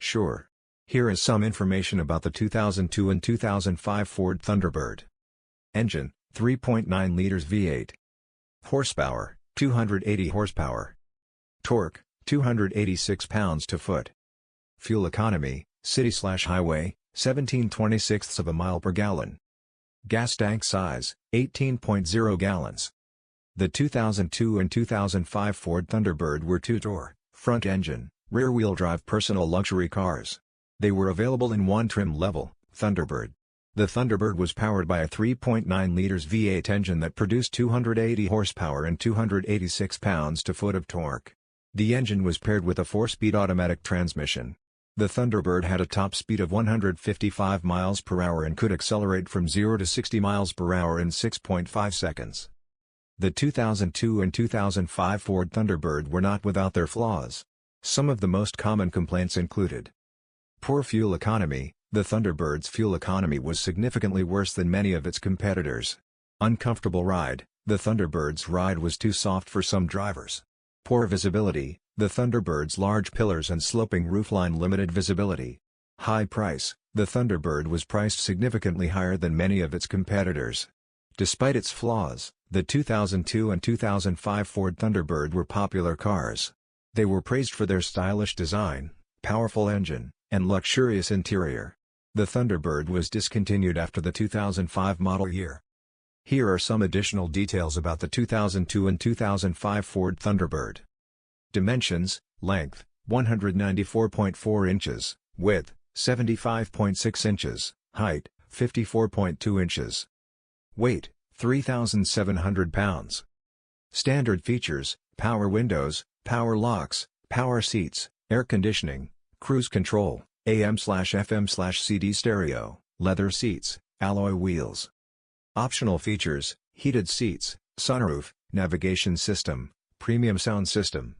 Sure. Here is some information about the 2002 and 2005 Ford Thunderbird. Engine, 3.9 liters V8. Horsepower, 280 horsepower. Torque, 286 pounds-to-foot. Fuel economy, city/highway, 17/26 of a mile per gallon. Gas tank size, 18.0 gallons. The 2002 and 2005 Ford Thunderbird were two-door, front-engine, rear-wheel drive personal luxury cars. They were available in one trim level, Thunderbird. The Thunderbird was powered by a 3.9 liters V8 engine that produced 280 horsepower and 286 pounds-to-foot of torque. The engine was paired with a 4-speed automatic transmission. The Thunderbird had a top speed of 155 miles per hour and could accelerate from 0 to 60 miles per hour in 6.5 seconds. The 2002 and 2005 Ford Thunderbird were not without their flaws. Some of the most common complaints included: poor fuel economy. The Thunderbird's fuel economy was significantly worse than many of its competitors. Uncomfortable ride. The Thunderbird's ride was too soft for some drivers. Poor visibility. The Thunderbird's large pillars and sloping roofline limited visibility. High price. The Thunderbird was priced significantly higher than many of its competitors. Despite its flaws, the 2002 and 2005 Ford Thunderbird were popular cars. They were praised for their stylish design, powerful engine, and luxurious interior. The Thunderbird was discontinued after the 2005 model year. Here are some additional details about the 2002 and 2005 Ford Thunderbird. Dimensions: length, 194.4 inches, width, 75.6 inches, height, 54.2 inches. Weight, 3,700 pounds. Standard features: power windows, power locks, power seats, air conditioning, cruise control, AM/FM/CD stereo, leather seats, alloy wheels. Optional features: heated seats, sunroof, navigation system, premium sound system.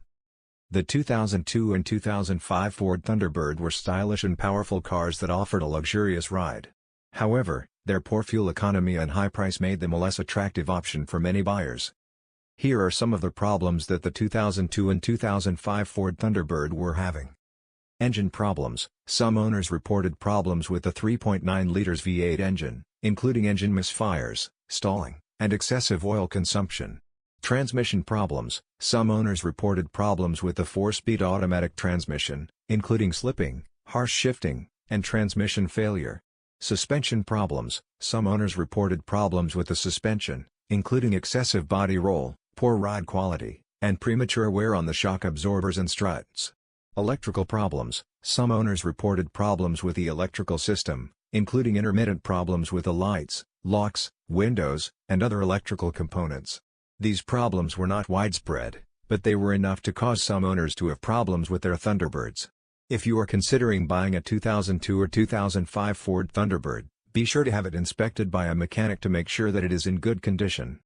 The 2002 and 2005 Ford Thunderbird were stylish and powerful cars that offered a luxurious ride. However, their poor fuel economy and high price made them a less attractive option for many buyers. Here are some of the problems that the 2002 and 2005 Ford Thunderbird were having. Engine problems: some owners reported problems with the 3.9 liters V8 engine, including engine misfires, stalling, and excessive oil consumption. Transmission problems: some owners reported problems with the 4-speed automatic transmission, including slipping, harsh shifting, and transmission failure. Suspension problems: some owners reported problems with the suspension, including excessive body roll, poor ride quality, and premature wear on the shock absorbers and struts. Electrical problems: some owners reported problems with the electrical system, including intermittent problems with the lights, locks, windows, and other electrical components. These problems were not widespread, but they were enough to cause some owners to have problems with their Thunderbirds. If you are considering buying a 2002 or 2005 Ford Thunderbird, be sure to have it inspected by a mechanic to make sure that it is in good condition.